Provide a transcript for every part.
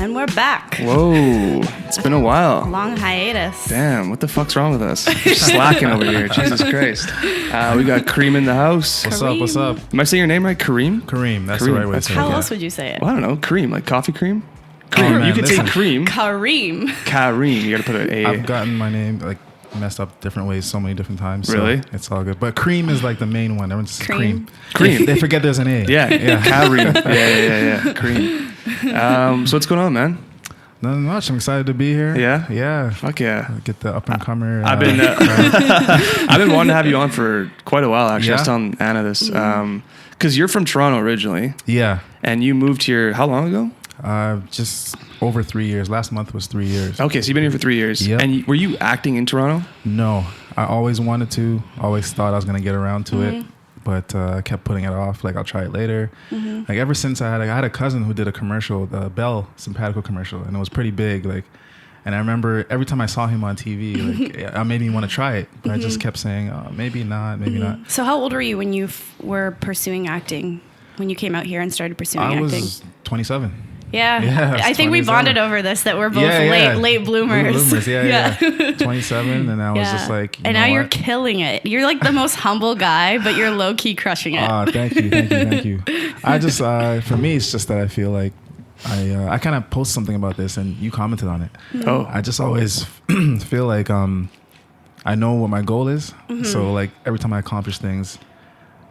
And we're back. Whoa, it's been a while. Long hiatus. Damn, what the fuck's wrong with us? We're slacking over here. Jesus Christ. We got Kareem in the house. What's up? What's up? Am I saying your name right? Kareem? Kareem. That's Kareem. the right way to That's say it. How yeah. else would you say it? Well, I don't know. Kareem, like coffee cream? Kareem. Man, You could say listen. Kareem. Kareem. Kareem. You got to put an A. I've gotten my name like messed up different ways so many different times. Really? So it's all good. But cream is like the main one. Everyone's Cream. Cream. They forget there's an A. Yeah. Kareem. Yeah. Kareem. So what's going on, man? Nothing much. I'm excited to be here. Yeah? Yeah. Fuck yeah. Get the up and comer. I've been wanting to have you on for quite a while, actually. I was Yeah? telling Anna this. Because you're from Toronto originally, yeah. and you moved here how long ago? Just over 3 years. Last month was 3 years. Okay, so you've been here for 3 years. Yep. And were you acting in Toronto? No, I always wanted to. Always thought I was gonna get around to it, but I kept putting it off. Like I'll try it later. Like ever since I had a cousin who did a commercial, the Bell Simpatico commercial, and it was pretty big. Like, and I remember every time I saw him on TV, like it made me want to try it, but I just kept saying, oh, maybe not, maybe not. So how old were you when you were pursuing acting? When you came out here and started pursuing I acting? was 27. Yeah. Yeah, I was I think we 27. bonded over this, that we're both Yeah. late bloomers. Yeah. 27, and I was just like, and now you're killing it. You're like the most humble guy, but you're low key crushing it. Thank you. I just, for me, it's just that I feel like I kind of post something about this, and you commented on it. Oh. I just always feel like I know what my goal is. So like every time I accomplish things,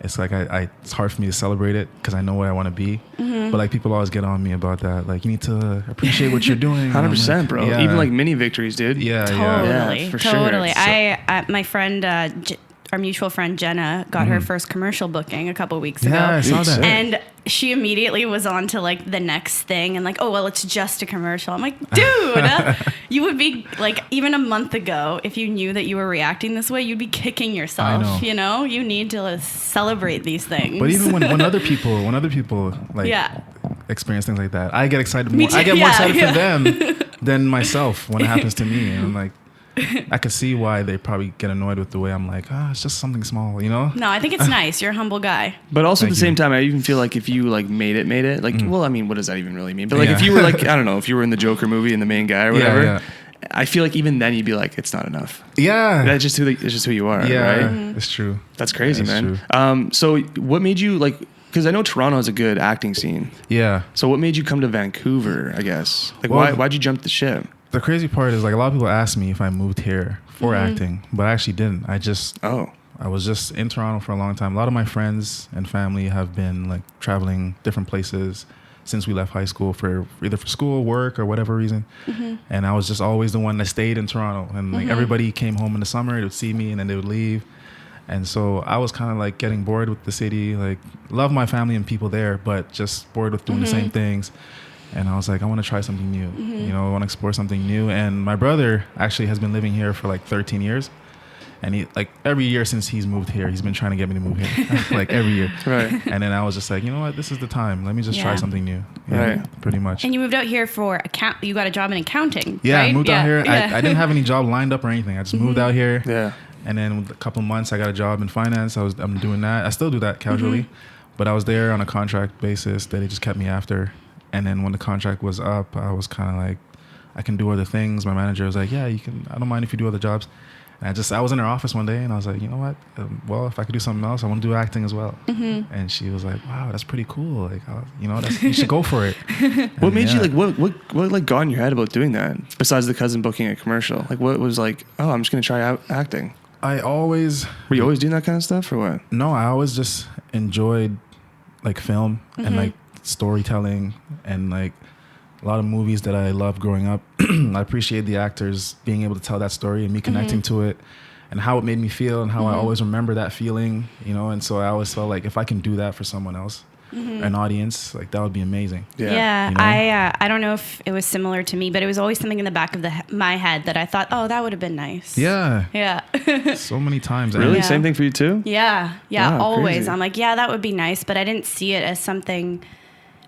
it's like it's hard for me to celebrate it because I know where I want to be. But like people always get on me about that. Like you need to appreciate what you're doing. 100%, bro. Yeah. Even like mini victories, dude. Yeah. Totally, Yeah, for sure. totally. So- My friend, our mutual friend Jenna, got her first commercial booking a couple weeks ago. Yeah, I saw Dude, that. sick. And she immediately was on to like the next thing and like, oh, well, it's just a commercial. I'm like, dude, you would be like, even a month ago, if you knew that you were reacting this way, you'd be kicking yourself. I know. You know, you need to celebrate these things. But even when other people like Yeah. experience things like that, I get excited Me more. too. I get more Yeah, excited yeah. for them than myself when it happens to me. And I'm like, I could see why they probably get annoyed with the way I'm like, it's just something small, you know? No, I think it's nice. You're a humble guy. But also at the Thank same you. time, I even feel like if you like made it, like, well, I mean, what does that even really mean? But like Yeah. if you were like, I don't know, if you were in the Joker movie and the main guy or whatever, Yeah. I feel like even then you'd be like, it's not enough. Yeah. That's just it's just who you are, Yeah, right? it's true. That's crazy, That's man. So what made you like, because I know Toronto has a good acting scene. Yeah. So what made you come to Vancouver, I guess? Like Well, why'd you jump the ship? The crazy part is like a lot of people ask me if I moved here for acting, but I actually didn't. I was just in Toronto for a long time. A lot of my friends and family have been like traveling different places since we left high school for either for school, work, or whatever reason. And I was just always the one that stayed in Toronto. And like everybody came home in the summer, they would see me and then they would leave. And so I was kind of like getting bored with the city, like love my family and people there, but just bored with doing the same things. And I was like, I want to try something new. You know, I want to explore something new. And my brother actually has been living here for like 13 years. And he like every year since he's moved here, he's been trying to get me to move here, like every year. Right. And then I was just like, you know what, this is the time. Let me just try Yeah. something new. Right. Pretty much. And you moved out here for you got a job in accounting. Yeah, right? I moved out here. Yeah. I didn't have any job lined up or anything. I just moved out here. Yeah. And then with a couple of months, I got a job in finance. I'm doing that. I still do that casually, but I was there on a contract basis that they just kept me after. And then when the contract was up, I was kind of like, I can do other things. My manager was like, yeah, you can. I don't mind if you do other jobs. And I was in her office one day and I was like, you know what? Well, if I could do something else, I want to do acting as well. And she was like, wow, that's pretty cool. Like, you should go for it. What made you like, what like got in your head about doing that? Besides the cousin booking a commercial? Like what was like, oh, I'm just going to try out acting. I always doing that kind of stuff or what? No, I always just enjoyed like film and like storytelling and like a lot of movies that I loved growing up. I appreciate the actors being able to tell that story and me connecting to it and how it made me feel and how I always remember that feeling, you know. And so I always felt like if I can do that for someone else, an audience, like that would be amazing. Yeah, You know? I don't know if it was similar to me, but it was always something in the back of my head that I thought, oh, that would have been nice. Yeah. Yeah. So many times. Really? Yeah. Same thing for you too? Yeah. Wow, always. crazy. I'm like, yeah, that would be nice, but I didn't see it as something.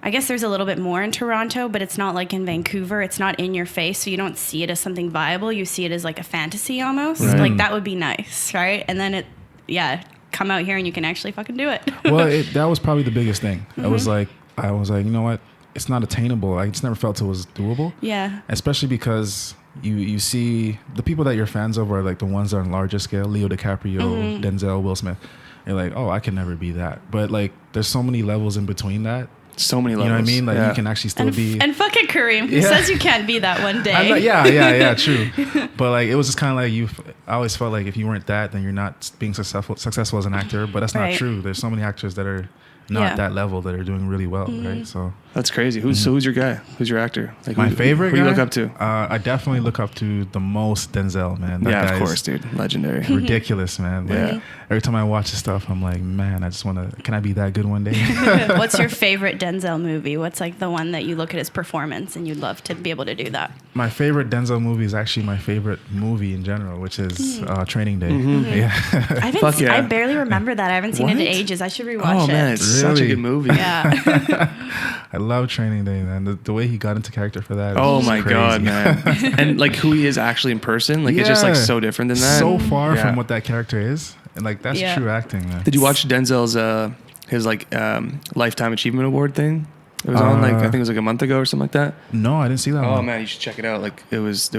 I guess there's a little bit more in Toronto, but it's not like in Vancouver. It's not in your face, so you don't see it as something viable. You see it as like a fantasy almost. Right. Like that would be nice, right? And then come out here and you can actually fucking do it. Well, that was probably the biggest thing. I was like, you know what? it's not attainable. I just never felt it was doable. Yeah. Especially because you see the people that you're fans of are like the ones that are on larger scale, Leo DiCaprio, Denzel, Will Smith. You're like, oh, I can never be that. But like, there's so many levels in between that. So many levels. You know what I mean? Like you can actually still be. And fucking Kareem, who says you can't be that one day. Yeah, true. But like, it was just kind of like I always felt like if you weren't that, then you're not being successful as an actor. But that's not true. There's so many actors that are not that level that are doing really well, right? So that's crazy. Who's your guy? Who's your actor? Like my favorite guy? Who do you look up to? I definitely look up to the most Denzel, man. That yeah, of course, dude. Legendary. Ridiculous, man. Like, every time I watch his stuff, I'm like, man, I just want to. Can I be that good one day? What's your favorite Denzel movie? What's like the one that you look at his performance and you'd love to be able to do that? My favorite Denzel movie is actually my favorite movie in general, which is Training Day. Yeah. I barely remember that. I haven't seen it in ages. I should rewatch it. Oh man, it's such a good movie. Yeah. I love Training Day, man. The way he got into character for that. Oh my crazy. God, man. And like who he is actually in person, like it's just like so different than that. So far from what that character is. And like that's true acting, man. Did you watch Denzel's his like Lifetime Achievement Award thing? It was on like I think it was like a month ago or something like that. No, I didn't see that one. Oh man, you should check it out. Like it was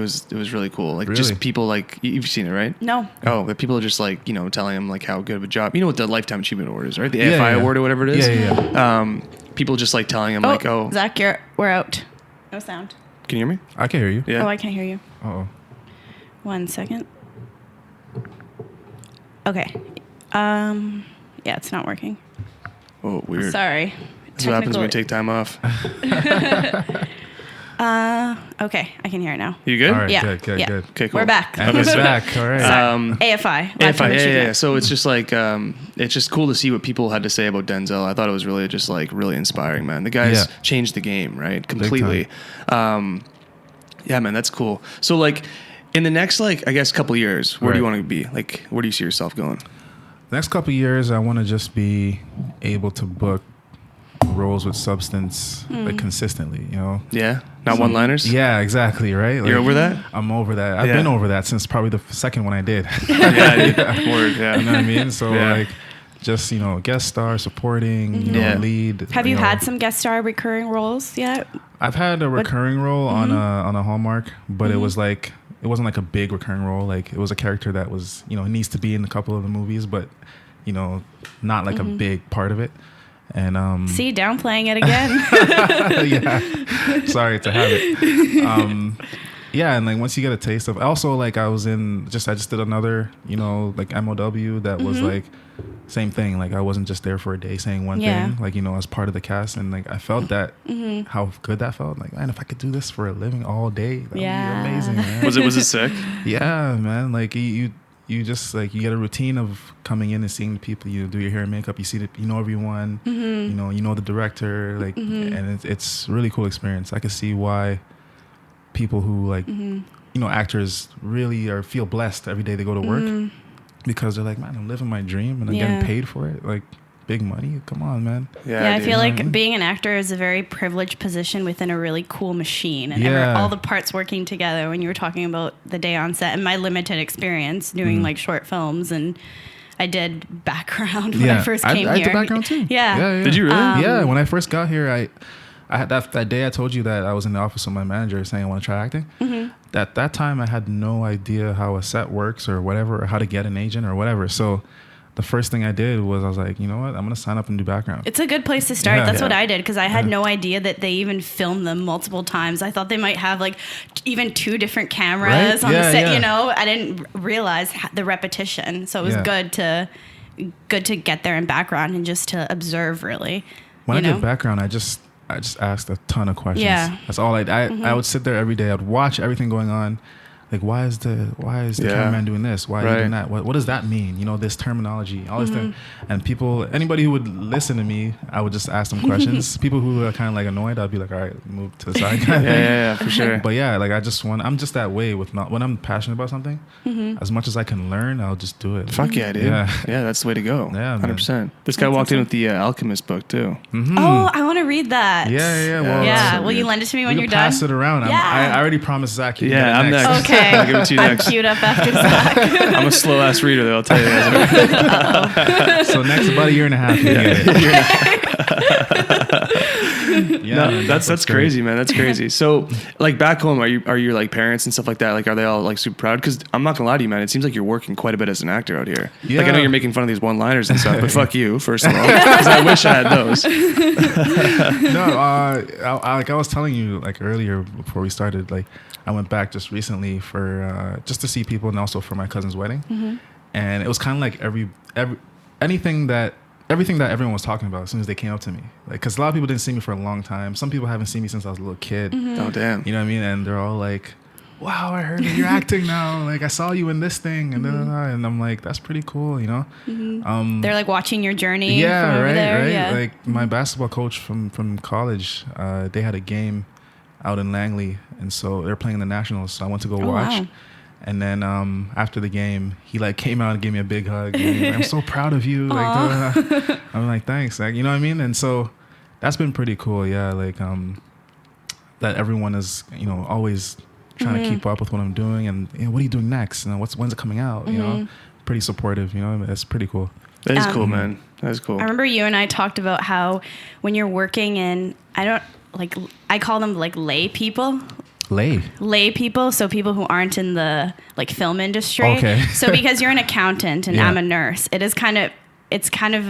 really cool. Like just people like you've seen it, right? No. Oh, but people are just like, you know, telling him like how good of a job. You know what the Lifetime Achievement Award is, right? The AFI Award or whatever it is. Yeah. People just like telling him like, oh, Zach, we're out. No sound. Can you hear me? I can hear you. Yeah. Oh, I can't hear you. Oh. 1 second. Okay. Yeah, it's not working. Oh, weird. Sorry. That's what happens when we take time off. Okay, I can hear it now. You good? All right, Yeah. good. Okay, cool. We're back. And it's back. All right. AFI. AFI, yeah. So it's just like it's just cool to see what people had to say about Denzel. I thought it was really just like really inspiring, man. The guy's changed the game, right? Completely. Yeah, man, that's cool. So like in the next like I guess couple years, where do you want to be? Like where do you see yourself going? The next couple of years, I want to just be able to book roles with substance like consistently, you know? Yeah? Not one-liners? Yeah, exactly, right? Like, you're over that? I'm over that. I've been over that since probably the second one I did. Word, You know what I mean? So like just, you know, guest star, supporting, you know, lead. Have you had some guest star recurring roles yet? I've had a recurring role on a Hallmark, but it was like it wasn't like a big recurring role. Like it was a character that was, you know, it needs to be in a couple of the movies, but you know, not like a big part of it. And see, downplaying it again. Yeah, sorry to have it. Yeah, and like once you get a taste of, also like I just did another, you know, like MOW that was like same thing. Like I wasn't just there for a day saying one thing, like, you know, as part of the cast, and like I felt that how good that felt. Like, man, if I could do this for a living all day, that would be amazing, man. Was it sick? Yeah, man. Like you just like you get a routine of coming in and seeing the people. You do your hair and makeup. You see you know everyone. You know the director. Like, and it's really cool experience. I can see why people who like you know actors really feel blessed every day they go to work because they're like, man, I'm living my dream and I'm getting paid for it. Like big money. Come on, man. Yeah, I feel like being an actor is a very privileged position within a really cool machine, and all the parts working together. When you were talking about the day on set and my limited experience doing like short films, and I did background when I first came here. I did background too. Yeah. Did you really? Yeah. When I first got here, I had that day I told you that I was in the office with my manager saying I want to try acting. That time I had no idea how a set works or whatever, or how to get an agent or whatever. So the first thing I did was I was like, you know what? I'm going to sign up and do background. It's a good place to start. That's what I did, because I had no idea that they even filmed them multiple times. I thought they might have like even 2 different cameras on the set, you know? I didn't realize the repetition. So it was good to get there in background and just to observe, really. When I did background, I just asked a ton of questions. Yeah. That's all I would sit there every day. I'd watch everything going on. Like, why is the cameraman doing this? Why are you doing that? What does that mean? You know, this terminology, all this thing. And anybody who would listen to me, I would just ask them questions. People who are kind of like annoyed, I'd be like, all right, move to the side. Yeah, for sure. But yeah, like I'm just that way when I'm passionate about something, as much as I can learn, I'll just do it. Fuck yeah, dude. Yeah, that's the way to go. Yeah, 100%. This guy walked in with the Alchemist book too. Oh, I want to read that. Yeah. Well, will you lend it to me when you're done? Pass it around. I already promised Zach. Yeah, I'm next. Okay. I'll give it to you next. I'm queued up after Zach. I'm a slow ass reader, though. I'll tell you guys. So next about a year and a half. No, that's crazy, man. That's crazy. So, like back home, are your like parents and stuff like that? Like, are they all like super proud? Because I'm not gonna lie to you, man. It seems like you're working quite a bit as an actor out here. Yeah. Like, I know you're making fun of these one-liners and stuff, but fuck you, first of all, because I wish I had those. No, like I was telling you like earlier before we started, like I went back just recently for just to see people and also for my cousin's wedding, and it was kind of like everything that everyone was talking about as soon as they came up to me, like because a lot of people didn't see me for a long time. Some people haven't seen me since I was a little kid. Oh damn! You know what I mean? And they're all like, "Wow, I heard that you're acting now. Like I saw you in this thing," and and I'm like, "That's pretty cool," you know. They're like watching your journey. Yeah, from over right, there. right. Yeah. Like my basketball coach from college, they had a game out in Langley, and so they're playing the Nationals. So I went to go watch. Wow. And then after the game, he like came out and gave me a big hug. And I'm so proud of you. Like, I'm like, thanks. Like, you know what I mean? And so that's been pretty cool. Yeah, like that everyone is, always trying to keep up with what I'm doing and what are you doing next? When's it coming out? You know, pretty supportive. That's pretty cool. That is cool, man. That is cool. I remember you and I talked about how when you're working in, I call them like lay people. Lay people, so people who aren't in the like film industry. Okay. So because you're an accountant and I'm a nurse, it's kind of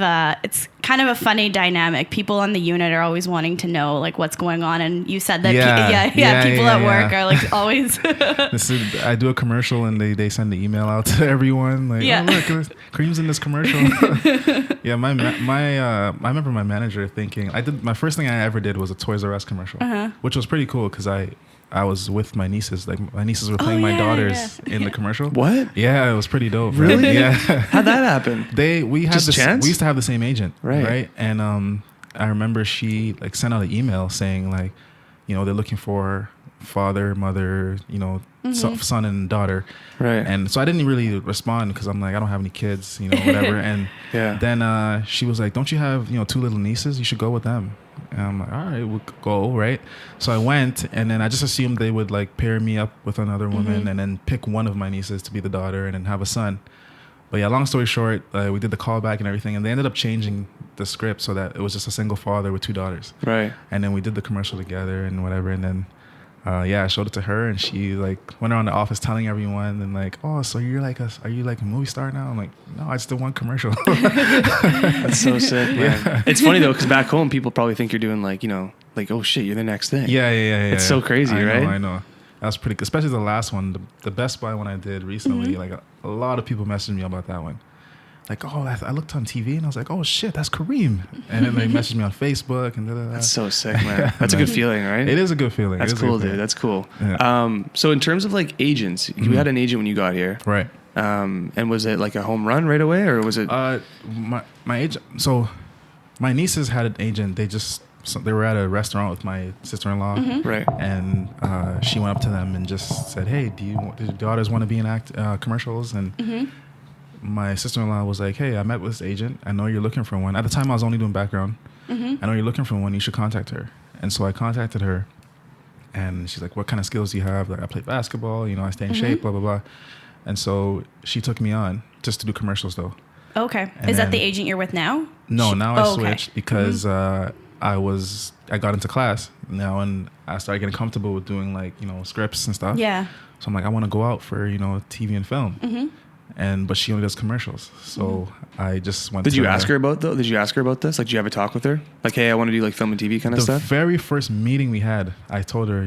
a funny dynamic. People on the unit are always wanting to know like what's going on, and you said that people at work are like always. I do a commercial and they send the email out to everyone like, oh look, Kareem's in this commercial. Yeah, I remember my manager thinking my first thing I ever did was a Toys R Us commercial, which was pretty cool because I was with my nieces. Like my nieces were playing my daughters in the commercial. What? Yeah, it was pretty dope. Really? Right? Yeah. How'd that happen? We had Just chance? We used to have the same agent, right? And I remember she like sent out an email saying like, they're looking for father, mother, son and daughter, right? And so I didn't really respond because I'm like, I don't have any kids, whatever. And then she was like, don't you have 2 little nieces? You should go with them. And I'm like, all right, we'll go, right? So I went, and then I just assumed they would like pair me up with another woman and then pick one of my nieces to be the daughter and then have a son. But yeah, long story short, we did the callback and everything, and they ended up changing the script so that it was just a single father with 2 daughters. Right. And then we did the commercial together and whatever, and then I showed it to her, and she like went around the office telling everyone, and like, oh, so are you like a movie star now? I'm like, no, I just did one commercial. That's so sick, man. Yeah. It's funny though, because back home people probably think you're doing like, like, oh shit, you're the next thing. Yeah. It's so crazy, right? I know. That was pretty, especially the last one, the Best Buy one I did recently. Like a lot of people messaged me about that one. Like, oh, I looked on TV and I was like, oh shit, that's Kareem. And then they messaged me on Facebook and da-da-da. That's so sick, man. That's a good feeling, right? It is a good feeling. That's cool, dude. That's cool. Yeah. So in terms of like agents, you had an agent when you got here, right? And was it like a home run right away, or was it? My agent. So my nieces had an agent. They were at a restaurant with my sister-in-law, right? And she went up to them and just said, "Hey, do your daughters want to be in commercials?" And my sister-in-law was like, hey, I met with this agent. I know you're looking for one. At the time, I was only doing background. I know you're looking for one. You should contact her. And so I contacted her. And she's like, what kind of skills do you have? Like, I play basketball. I stay in shape, blah, blah, blah. And so she took me on just to do commercials, though. Okay. Is that the agent you're with now? No, now I switched because I got into class now, and I started getting comfortable with doing, like, scripts and stuff. Yeah. So I'm like, I want to go out for, TV and film. But she only does commercials, so I just went. Did you ask her about this? Like, did you have a talk with her? Like, hey, I want to do like film and TV kind of stuff. The very first meeting we had, I told her,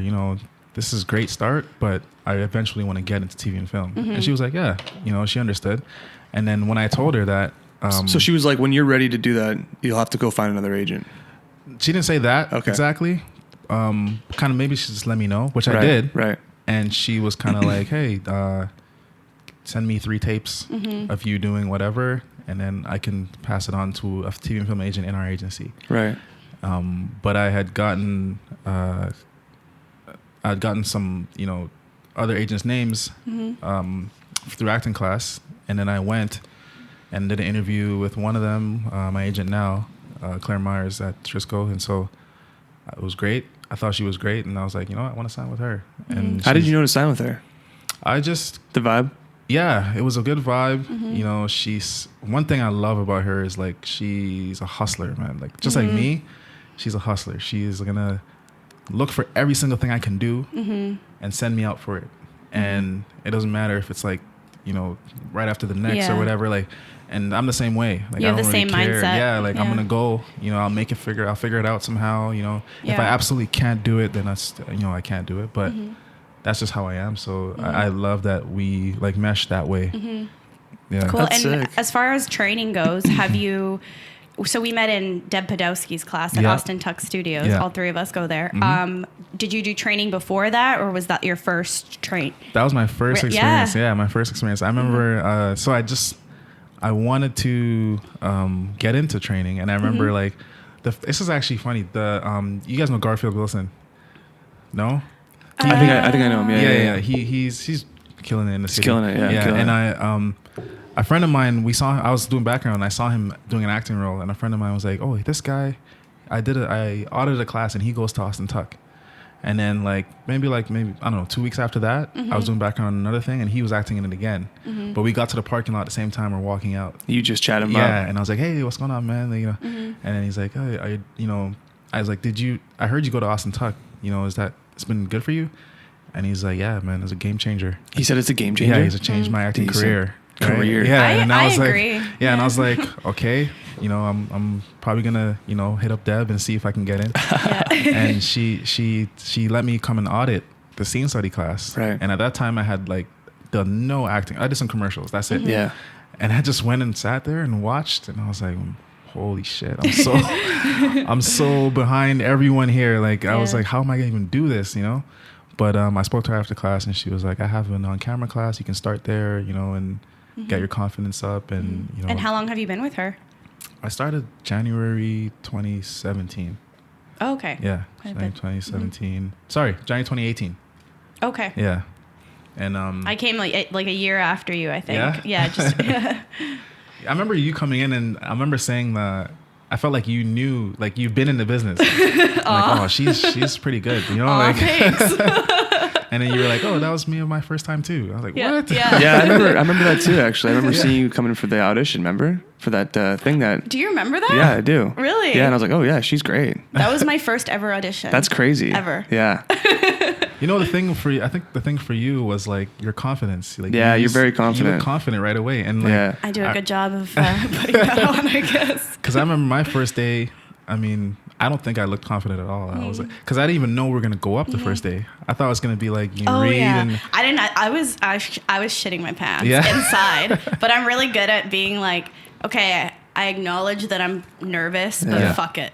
this is a great start, but I eventually want to get into TV and film. And she was like, yeah, she understood. And then when I told her that, so she was like, when you're ready to do that, you'll have to go find another agent. She didn't say that exactly. Kind of maybe she just let me know, which I did. Right. And she was kind of like, hey. Send me 3 tapes of you doing whatever, and then I can pass it on to a TV and film agent in our agency. Right. But I had gotten some, other agents' names through acting class, and then I went and did an interview with one of them, my agent now, Claire Myers at Trisco, and so it was great. I thought she was great, and I was like, I want to sign with her. And how did you know to sign with her? The vibe. Yeah, it was a good vibe. She's one thing I love about her is like she's a hustler, man. Like just like me, she's a hustler. She is gonna look for every single thing I can do and send me out for it. And it doesn't matter if it's like, you know, right after the next or whatever. Like, and I'm the same way. Like, you have the same mindset. Yeah, like I'm gonna go. You know, I'll figure it out somehow. You know, if I absolutely can't do it, then that's, you know, I can't do it. But that's just how I am. So I love that we like mesh that way. Yeah. Cool. That's and sick. as far as training goes, have you? So we met in Deb Podolsky's class at Austin Tuck Studios. All three of us go there. Did you do training before that, or was that your first train? That was my first experience. Yeah, my first experience. I remember. So I wanted to get into training, and I remember like this is actually funny. You guys know Garfield Wilson? No. I think I know him. Yeah. He's killing it in the city. Killing it. Yeah. And a friend of mine, I was doing background, and I saw him doing an acting role, and a friend of mine was like, "Oh, this guy, I audited a class, and he goes to Austin Tuck." And then maybe I don't know, 2 weeks after that, I was doing background on another thing, and he was acting in it again. But we got to the parking lot at the same time. We're walking out. You just chat him up. Yeah, and I was like, "Hey, what's going on, man?" Like, you know, and then he's like, "Hey, I was like, I heard you go to Austin Tuck. You know, it's been good for you?" And he's like, "Yeah, man, it's a game changer." He said it's a game changer. Yeah, it's changed my acting career. Right? Yeah, and I was agree. And I was like, okay, you know, I'm probably gonna, you know, hit up Deb and see if I can get in. And she let me come and audit the scene study class. Right. And at that time, I had done no acting. I did some commercials. That's it. Yeah. And I just went and sat there and watched, and I was like, holy shit, I'm so behind everyone here. Like, I was like, how am I gonna even do this? You know. But I spoke to her after class, and she was like, I have an on-camera class. You can start there, you know, and get your confidence up. And, you know. And how long have you been with her? I started January 2017. Oh, okay. Yeah, January 2017. Sorry, January 2018. Okay. Yeah. And I came like a year after you, I think. Yeah? Just I remember you coming in, and I remember saying that I felt like you knew, like you've been in the business. Like, oh, she's pretty good, you know. Thanks. And then you were like, oh, that was me on my first time too. I was like, what? Yeah, I remember that too. Actually, I remember seeing you coming for the audition. Remember for that thing that. Do you remember that? Yeah, I do. Really? Yeah, and I was like, oh yeah, she's great. That was my first ever audition. That's crazy. Ever. Yeah. You know, I think the thing for you was like your confidence. Like, you're very confident. You were confident right away, and like, I do a good job of putting that on, I guess. Because I remember my first day. I mean, I don't think I looked confident at all. I was like, because I didn't even know we were gonna go up the first day. I thought it was gonna be like you read. And I didn't. I was shitting my pants inside, but I'm really good at being like, okay, I acknowledge that I'm nervous, but fuck it,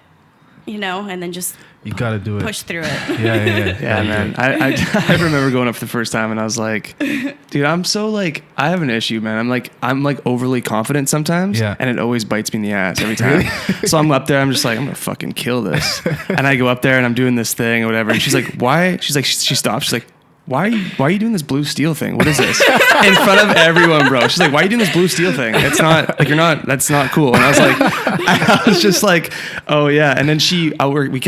you know, and then just. You gotta do it. Push through it. Yeah, man. I remember going up for the first time, and I was like, dude, I'm so like, I have an issue, man. I'm like overly confident sometimes, and it always bites me in the ass every time. So I'm up there, I'm just like, I'm gonna fucking kill this. And I go up there and I'm doing this thing or whatever, and she's like, why? She's like, she stops. She's like, why are you doing this blue steel thing? What is this? In front of everyone, bro. She's like, why are you doing this blue steel thing? It's not like that's not cool. And I was just like, oh yeah. And then we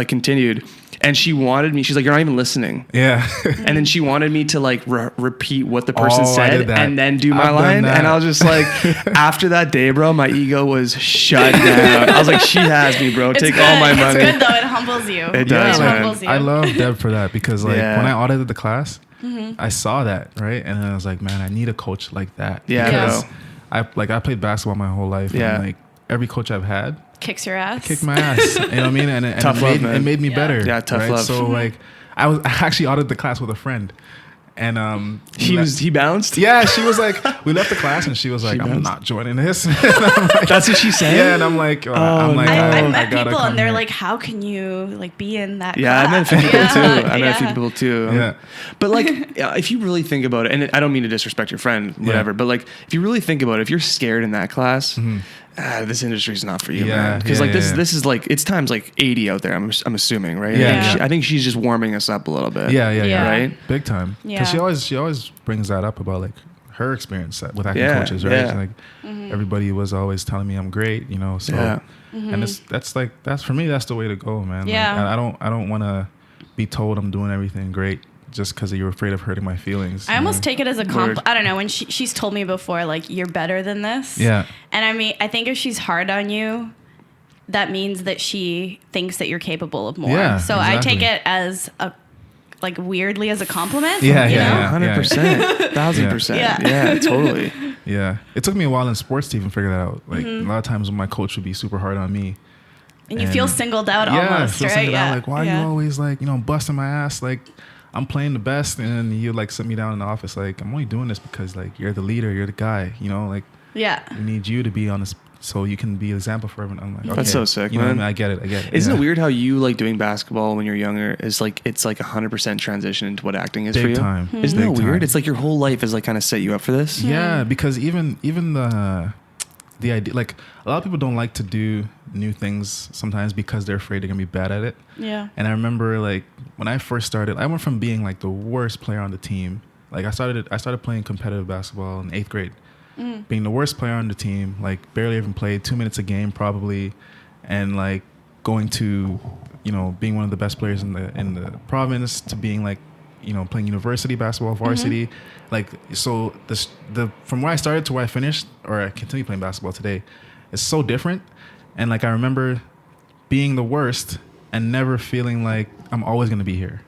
continued, and she wanted me. She's like, you're not even listening. Yeah. And then she wanted me to like repeat what the person said and then do my I've line. And I was just like, after that day, bro, my ego was shut down. I was like, she has me, bro. Take all my money. It's good though. It humbles you. It does, man. Humbles you. I love Deb for that, because like when I audited the class, I saw that, right? And then I was like, man, I need a coach like that. Yeah. Because I played basketball my whole life. Yeah. And like every coach I've had kicks your ass. Kicked my ass. You know what I mean? And it made me better. Yeah, tough love. So like I actually audited the class with a friend. And he bounced? Yeah, she was like, we left the class, and she was like, I'm not joining this. Like, that's what she said? Yeah, and I'm like, I met gotta people, and they're here. like, how can you like be in that class? I met a few people too. I met a few people too. Yeah. But like, if you really think about it, and I don't mean to disrespect your friend, whatever, but like, if you really think about it, if you're scared in that class, this industry is not for you, man. Because this is like, it's times like 80 out there. I'm assuming, right? Yeah. I think she's just warming us up a little bit. Yeah. Right? Big time. Because she always brings that up about like her experience with acting coaches, right? Yeah. Like everybody was always telling me I'm great, you know. So and that's for me, that's the way to go, man. Yeah. Like, I don't want to be told I'm doing everything great just because you're afraid of hurting my feelings. I almost take it as a compliment. I don't know, when she's told me before, like, you're better than this. Yeah. And I mean, I think if she's hard on you, that means that she thinks that you're capable of more. Yeah, so I exactly. take it as like weirdly as a compliment. Yeah, you yeah, know? 100%, 1000%. Yeah, totally. Yeah, it took me a while in sports to even figure that out. Like a lot of times when my coach would be super hard on me, And you feel singled out almost, feel right? singled out, Yeah. like, why are you always like, busting my ass? Like, I'm playing the best, and then you like sit me down in the office, like, I'm only doing this because like you're the leader, you're the guy, like, Yeah. we need you to be on this so you can be an example for everyone. I'm like, okay. That's so sick, you know man. what I mean? I get it. Isn't it weird how you like doing basketball when you're younger is like it's like 100% transition into what acting is for you? Big time. Isn't that Big weird? time. It's like your whole life has like kind of set you up for this. Yeah, because even the idea, like a lot of people don't like to do new things sometimes because they're afraid they're gonna be bad at it. Yeah. And I remember like when I first started, I went from being like the worst player on the team. Like I started playing competitive basketball in 8th grade, being the worst player on the team, like barely even played 2 minutes a game probably, and like going to, being one of the best players in the province to being like, playing university basketball, varsity. Like, so the from where I started to where I finished, or I continue playing basketball today, is so different. And like I remember being the worst and never feeling like I'm always gonna be here.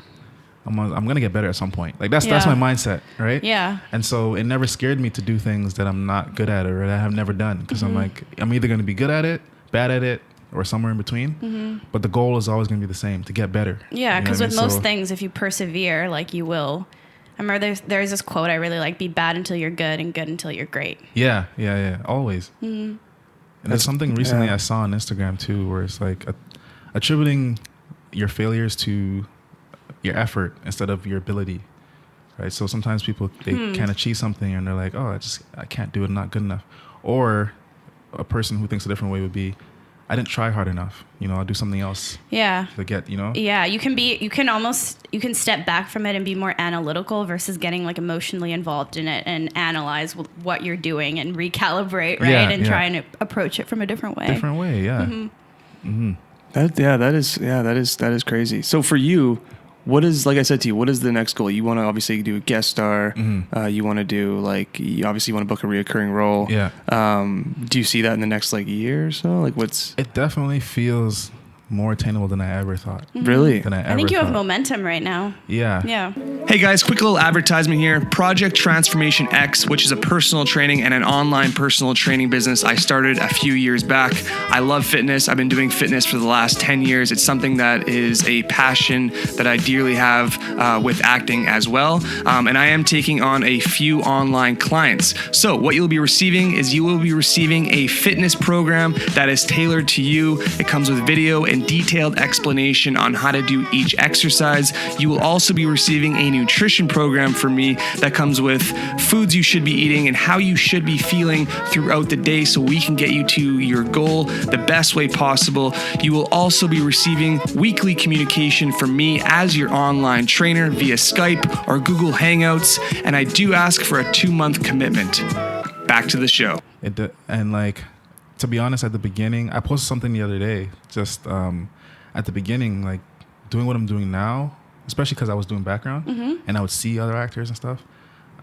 I'm gonna get better at some point. Like that's my mindset, right? Yeah. And so it never scared me to do things that I'm not good at or that I have never done, because I'm like, I'm either gonna be good at it, bad at it, or somewhere in between. But the goal is always going to be the same, to get better. Yeah, because with most things, if you persevere, like you will. I remember there's this quote I really like: "Be bad until you're good, and good until you're great." Yeah, always. And there's something recently I saw on Instagram too, where it's like attributing your failures to your effort instead of your ability, right? So sometimes people they can't achieve something and they're like, "Oh, I can't do it, I'm not good enough." Or a person who thinks a different way would be, I didn't try hard enough. I'll do something else. Yeah. To get, Yeah, you can step back from it and be more analytical versus getting like emotionally involved in it and analyze what you're doing and recalibrate, right? And try and approach it from a different way. Different way, yeah. That is crazy. So for you, what is, like I said to you, what is the next goal? You want to obviously do a guest star. You want to do you obviously want to book a reoccurring role. Yeah. Do you see that in the next year or so? Like It definitely feels more attainable than I ever thought. Really? I think you have momentum right now. Yeah. Yeah. Hey guys, quick little advertisement here. Project Transformation X, which is a personal training and an online personal training business I started a few years back. I love fitness. I've been doing fitness for the last 10 years. It's something that is a passion that I dearly have with acting as well. And I am taking on a few online clients. So what you'll be receiving is you will be receiving a fitness program that is tailored to you. It comes with video and detailed explanation on how to do each exercise. You will also be receiving a nutrition program from me that comes with foods you should be eating and how you should be feeling throughout the day so we can get you to your goal the best way possible. You will also be receiving weekly communication from me as your online trainer via Skype or Google Hangouts, and I do ask for a 2-month commitment. Back to the show. To be honest, at the beginning, I posted something the other day, just at the beginning, like doing what I'm doing now, especially because I was doing background and I would see other actors and stuff,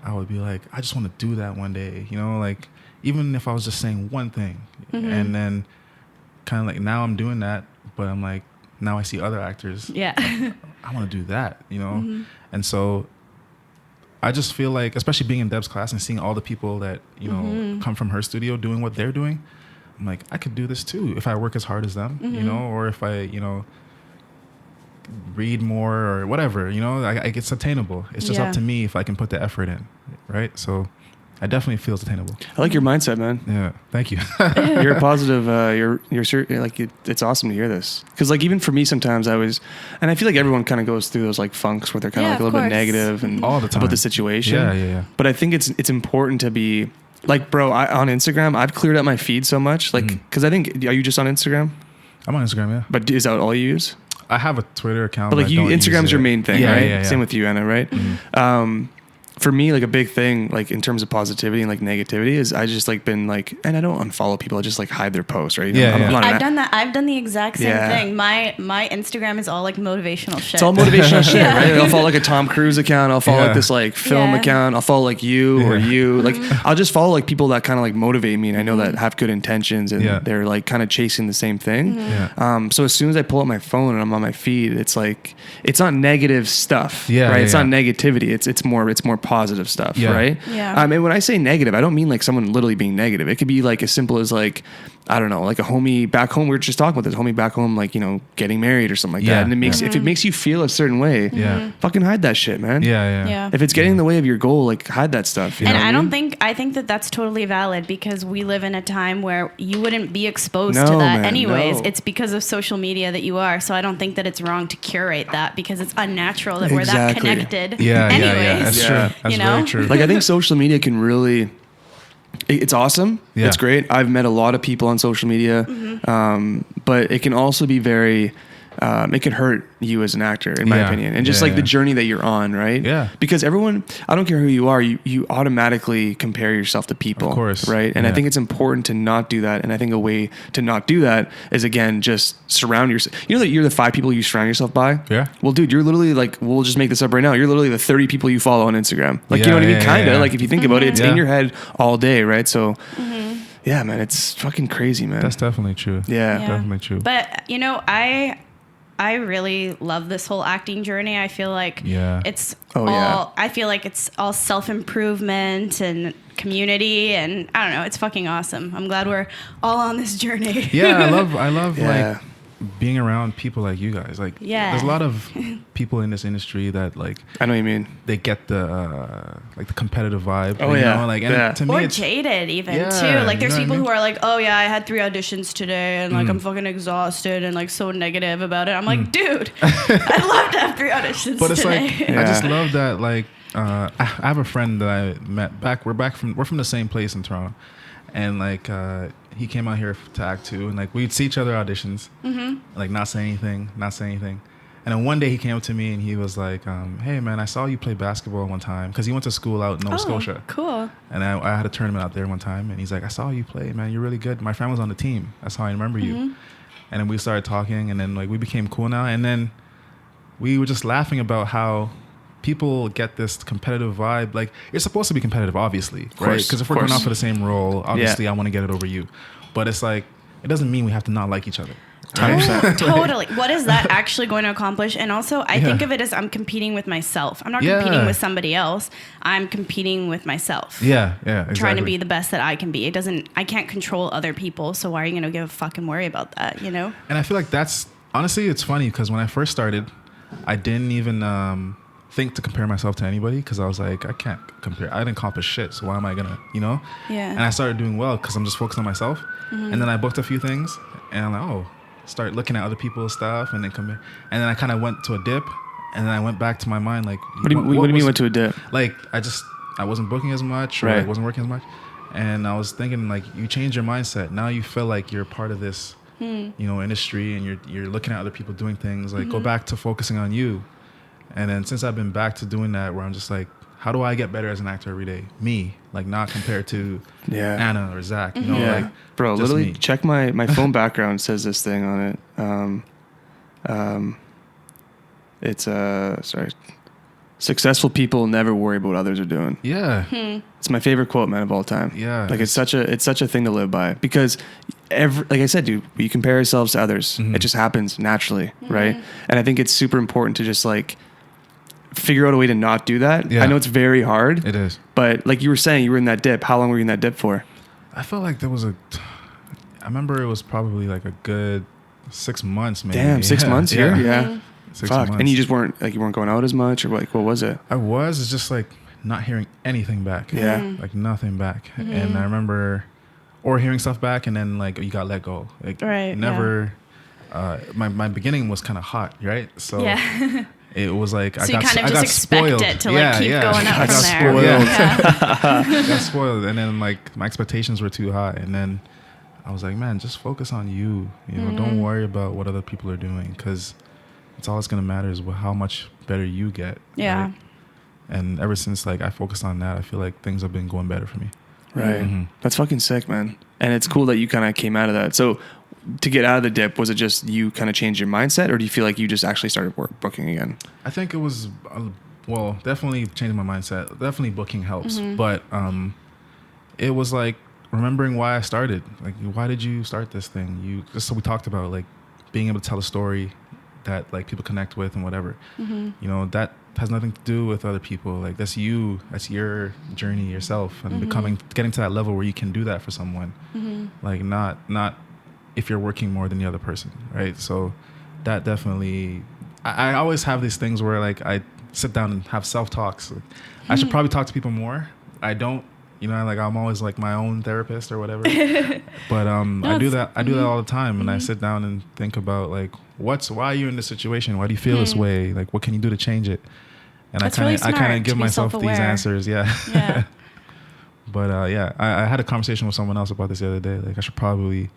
I would be like, I just want to do that one day, like even if I was just saying one thing. And then kind of like now I'm doing that, but I'm like, now I see other actors. Yeah. I want to do that, And so I just feel like, especially being in Deb's class and seeing all the people that, come from her studio doing what they're doing, I'm like, I could do this too if I work as hard as them, or if I, read more or whatever, it's attainable. It's just up to me if I can put the effort in, right? So I definitely feel it's attainable. I like your mindset, man. Yeah, thank you. You're positive. You're like it's awesome to hear this, because like even for me sometimes and I feel like everyone kind of goes through those like funks where they're kind of like a little bit negative and all the time about the situation. Yeah. But I think it's important to be like, bro, on Instagram, I've cleared up my feed so much, like, because I think, are you just on Instagram? I'm on Instagram, yeah. But is that all you use? I have a Twitter account. But like Instagram's your main thing, right? Yeah. Same with you, Anna, right? for me, like a big thing, like in terms of positivity and like negativity, is I just like been like, and I don't unfollow people. I just like hide their posts, right? I've done that. I've done the exact same thing. My Instagram is all like motivational shit. It's all motivational shit, right? I'll follow like a Tom Cruise account. I'll follow like this like film account. I'll follow like you or you. Like I'll just follow like people that kind of like motivate me, and I know that have good intentions, and they're like kind of chasing the same thing. So as soon as I pull up my phone and I'm on my feed, it's like it's not negative stuff, right? It's not negativity. It's more positive stuff, right? And when I say negative, I don't mean like someone literally being negative. It could be like as simple as like, I don't know, like a homie back home. We were just talking about this homie back home, like, you know, getting married or something like that. And it makes if it makes you feel a certain way, fucking hide that shit, man. If it's getting in the way of your goal, like hide that stuff. You know I think that that's totally valid, because we live in a time where you wouldn't be exposed to that anyways. It's because of social media that you are. So I don't think that it's wrong to curate that, because it's unnatural that we're that connected. That's true. That's very true. Like I think social media can really, it's awesome. It's great. I've met a lot of people on social media, but it can also be very, it can hurt you as an actor, in my opinion, and just like the journey that you're on, right? Because everyone, I don't care who you are, you automatically compare yourself to people, of course, right? And I think it's important to not do that. And I think a way to not do that is, again, just surround yourself. You know that you're the 5 people you surround yourself by. Well, dude, you're literally like, we'll just make this up right now. You're literally the 30 people you follow on Instagram. Like, you know what I mean? Kinda. Like if you think about it, it's in your head all day, right? So. Yeah, man, it's fucking crazy, man. That's definitely true. Definitely true. But you know, I really love this whole acting journey. I feel like it's I feel like it's all self-improvement and community, and I don't know, it's fucking awesome. I'm glad we're all on this journey. I love like being around people like you guys. Like there's a lot of people in this industry that like, I know what you mean, they get the like the competitive vibe. You know? Like, and to me, or it's jaded even too. Like there's people who are like, oh yeah, I had 3 auditions today and like I'm fucking exhausted and like so negative about it. I'm like, dude, I'd love to have 3 auditions but it's today. like I just love that. Like I have a friend that I met we're from the same place in Toronto, and like he came out here to act too, and like we'd see each other auditions, like not say anything. And then one day he came up to me and he was like, hey man, I saw you play basketball one time, because he went to school out in Nova Scotia. Cool. And I had a tournament out there one time, and he's like, I saw you play, man, you're really good. My friend was on the team. That's how I remember you. And then we started talking, and then like we became cool now. And then we were just laughing about how people get this competitive vibe. Like, you're supposed to be competitive, obviously, right? Because if we're going out for the same role, obviously I want to get it over you. But it's like, it doesn't mean we have to not like each other. Totally. What is that actually going to accomplish? And also, I think of it as I'm competing with myself. I'm not competing with somebody else. I'm competing with myself. Exactly. Trying to be the best that I can be. I can't control other people, so why are you going to give a fucking worry about that, you know? And I feel like that's, honestly, it's funny, because when I first started, I didn't even think to compare myself to anybody, because I was like, I can't compare. I didn't accomplish shit, so why am I gonna, you know? And I started doing well because I'm just focused on myself. And then I booked a few things, and I'm like, start looking at other people's stuff, and then compare. And then I kind of went to a dip, and then I went back to my mind, like, what do you mean went to a dip? Like, I wasn't booking as much, or I wasn't working as much, and I was thinking, like, you change your mindset. Now you feel like you're part of this, you know, industry, and you're looking at other people doing things. Like, go back to focusing on you. And then since I've been back to doing that, where I'm just like, how do I get better as an actor every day? Me, like, not compared to Anna or Zach, you know, like, bro, literally me. Check my phone background says this thing on it. It's sorry. Successful people never worry about what others are doing. It's my favorite quote, man, of all time. Like, it's such a thing to live by, because like I said, dude, we compare ourselves to others. It just happens naturally, right? And I think it's super important to just like figure out a way to not do that. I know it's very hard. It is. But like you were saying, you were in that dip. How long were you in that dip for? I felt like there was I remember it was probably like a good 6 months, maybe. Damn, 6 months here? Yeah. 6 Fuck. months. And you just weren't going out as much, or like, what was it? It's just like not hearing anything back. Like nothing back. And I remember, or hearing stuff back, and then like you got let go. Like, never. My begining was kind of hot, right? So it was like I got spoiled. It to like keep going up from there. I got spoiled, and then like my expectations were too high, and then I was like, man, just focus on you. You know, don't worry about what other people are doing, because it's all that's gonna matter is how much better you get. Right? And ever since like I focused on that, I feel like things have been going better for me. Right. That's fucking sick, man. And it's cool that you kind of came out of that. So to get out of the dip, was it just you kind of changed your mindset, or do you feel like you just actually started booking again? I think it was, well, definitely changing my mindset. Definitely booking helps. But it was like remembering why I started. Like, why did you start this thing? Just so we talked about, like, being able to tell a story that like people connect with and whatever. You know, that has nothing to do with other people. Like, that's you. That's your journey yourself, and getting to that level where you can do that for someone. Like, not if you're working more than the other person, right? So that definitely, I always have these things where like I sit down and have self-talks. Like, I should probably talk to people more. I don't, you know, like I'm always like my own therapist or whatever. But I do that all the time. And I sit down and think about like, why are you in this situation? Why do you feel this way? Like, what can you do to change it? And That's I really kind of smart give to be myself these self-aware. answers. Yeah. Yeah. But I had a conversation with someone else about this the other day. Like, I should probably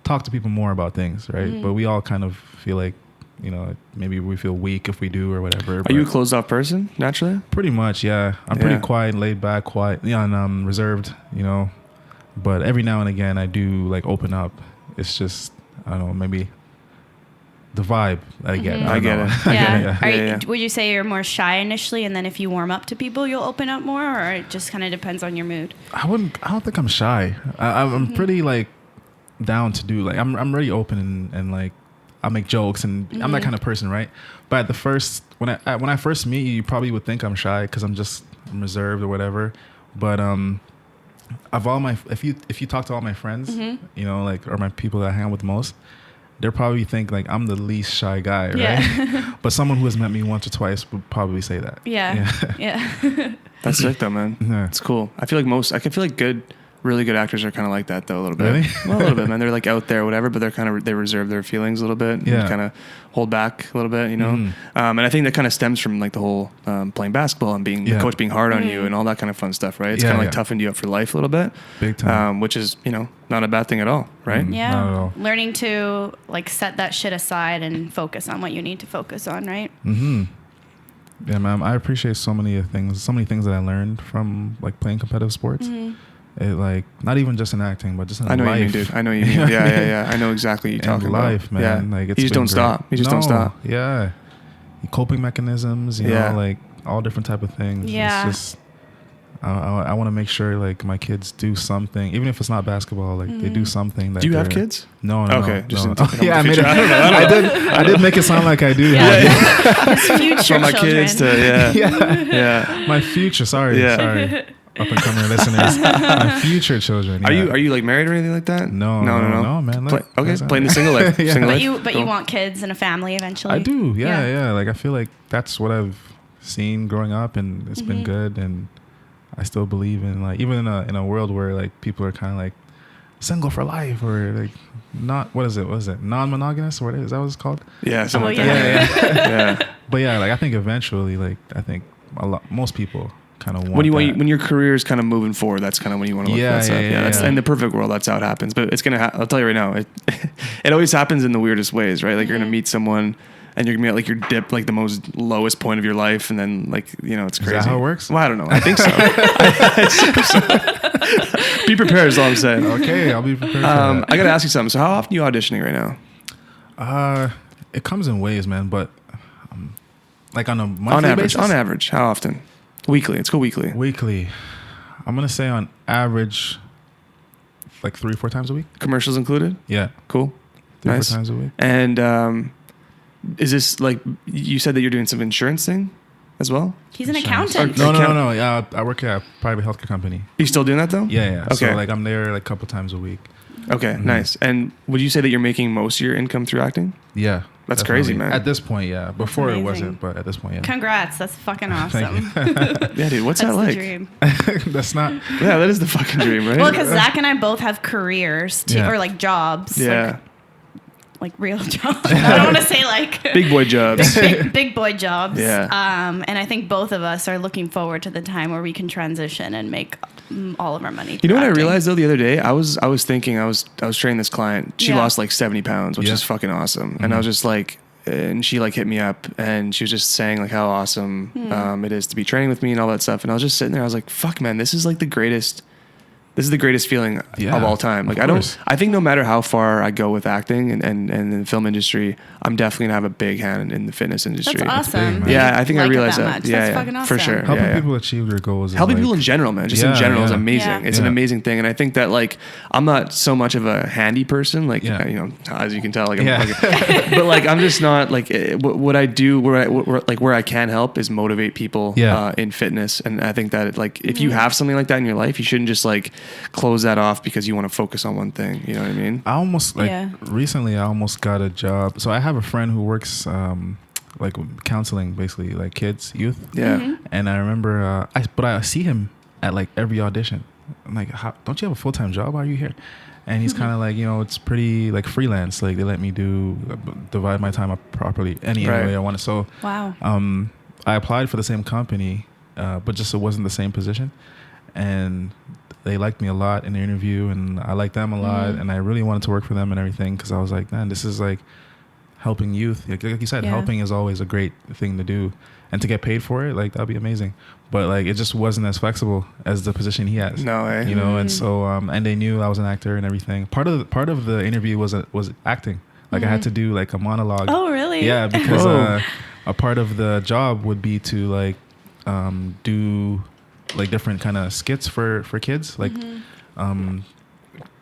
talk to people more about things, right? But we all kind of feel like, you know, maybe we feel weak if we do or whatever. Are you a closed off person naturally? Pretty much, yeah. I'm pretty quiet, laid back, and reserved, you know. But every now and again, I do like open up. It's just, I don't know, maybe the vibe I get. I get it. Yeah. Would you say you're more shy initially, and then if you warm up to people, you'll open up more, or it just kind of depends on your mood? I don't think I'm shy. I'm pretty like down to do, like, I'm really open and like I make jokes and I'm that kind of person, right? But at the first, when I first meet you, you probably would think I'm shy because I'm reserved or whatever. But if you talk to all my friends, you know, like, or my people that I hang out with the most, they'll probably think like I'm the least shy guy, right? Yeah. But someone who has met me once or twice would probably say that. Yeah. That's sick though, man. Yeah. It's cool. I feel like really good actors are kind of like that though, a little bit. Really? Well, a little bit, man. They're like out there, whatever, but they reserve their feelings a little bit. Yeah. And kind of hold back a little bit, you know? And I think that kind of stems from like the whole playing basketball and the coach being hard on you and all that kind of fun stuff, right? It's kind of like toughened you up for life a little bit. Big time. Which is, you know, not a bad thing at all, right? Yeah. Not at all. Learning to like set that shit aside and focus on what you need to focus on, right? Yeah, man. I appreciate so many things that I learned from like playing competitive sports. It, like, not even just in acting, but just in life. I know you mean, dude. I know you mean. Yeah. I know exactly what you're talking about. Life, man. Yeah. Like, you just don't stop. You just don't stop. Yeah. Coping mechanisms, you know, like all different type of things. Yeah. It's just, I want to make sure like my kids do something, even if it's not basketball, like they do something. That Do you have kids? No. Okay. Just no. yeah, I made it. I did make it sound like I do. Future For my children. kids to, yeah. My future. Sorry. Up and coming listeners. My future children. Yeah. Are you like married or anything like that? No, man. Playing the single life. Yeah. Single But life. you want kids and a family eventually. I do. Yeah. Like, I feel like that's what I've seen growing up, and it's been good. And I still believe in, like, even in a world where like people are kind of like single for life, or like not, what is it? Non-monogamous? What is that? What it's called? Yeah. Something like Yeah. that. But yeah, like, I think eventually, like, most people kind of want when your career is kind of moving forward, that's kind of when you want to look for that stuff. That's in the perfect world. That's how it happens. But it's gonna. I'll tell you right now, it always happens in the weirdest ways, right? Like, you're gonna meet someone, and you're gonna be at like your dip, like the most lowest point of your life, and then like, you know, it's crazy. Is that how it works? Well, I don't know. I think so. Be prepared, is all I'm saying. Okay, I'll be prepared for I that. gotta ask you something. So, how often are you auditioning right now? It comes in waves, man. But like on a monthly basis? On average, how often? Weekly. Let's go weekly. Weekly. I'm gonna say on average, like 3 or 4 times a week. Commercials included? Yeah, Cool. 3 or 4 Nice. times a week. And is this like, you said that you're doing some insurance thing as well? He's an Insurance. accountant. No. Yeah, I work at a private healthcare company. You still doing that though? Yeah. Okay. So like I'm there like a couple times a week. Okay, nice. And would you say that you're making most of your income through acting? Yeah. That's definitely. crazy, man. At this point, yeah. Before it amazing. wasn't, but at this point, yeah. Congrats. That's fucking awesome. Yeah, dude. What's That's that the like? dream. That's not. Yeah, that is the fucking dream, right? Well, because Zach and I both have careers too, Yeah. or like jobs. Yeah. Like real jobs. I don't want to say like Big boy jobs. big boy jobs. Yeah. And I think both of us are looking forward to the time where we can transition and make all of our money. You know what I acting. realized though the other day? I was thinking I was training this client. She Yeah. lost like 70 pounds, which Yeah. is fucking awesome. And I was just like, and she like hit me up and she was just saying like how awesome it is to be training with me and all that stuff. And I was just sitting there. I was like, fuck, man, this is the greatest feeling of all time. Like I think no matter how far I go with acting and in the film industry, I'm definitely gonna have a big hand in the fitness industry. That's awesome. Big, yeah, I think I realized that. That's fucking awesome. For sure. Helping people achieve their goals. Helping people in general, man. Just in general is amazing. Yeah. It's an amazing thing. And I think that like, I'm not so much of a handy person, like, you know, as you can tell, like, but like, I'm just not like what I do where I can help is motivate people in fitness. And I think that like, if you have something like that in your life, you shouldn't just like close that off because you want to focus on one thing. You know what I mean? I almost recently I almost got a job. So I have a friend who works like counseling, basically like kids, youth. Yeah. Mm-hmm. And I remember, I see him at like every audition. I'm like, don't you have a full-time job? Why are you here? And he's kind of like, you know, it's pretty like freelance. Like they let me divide my time up properly any way I want to. So wow. I applied for the same company, but just it wasn't the same position. And they liked me a lot in the interview, and I liked them a lot, and I really wanted to work for them and everything because I was like, man, this is like helping youth. Like you said, helping is always a great thing to do, and to get paid for it, like that'd be amazing. But like it just wasn't as flexible as the position he has. No way. You know, and so and they knew I was an actor and everything. Part of the interview was acting. Like I had to do like a monologue. Oh, really? Yeah, because a part of the job would be to like do like different kind of skits for kids, like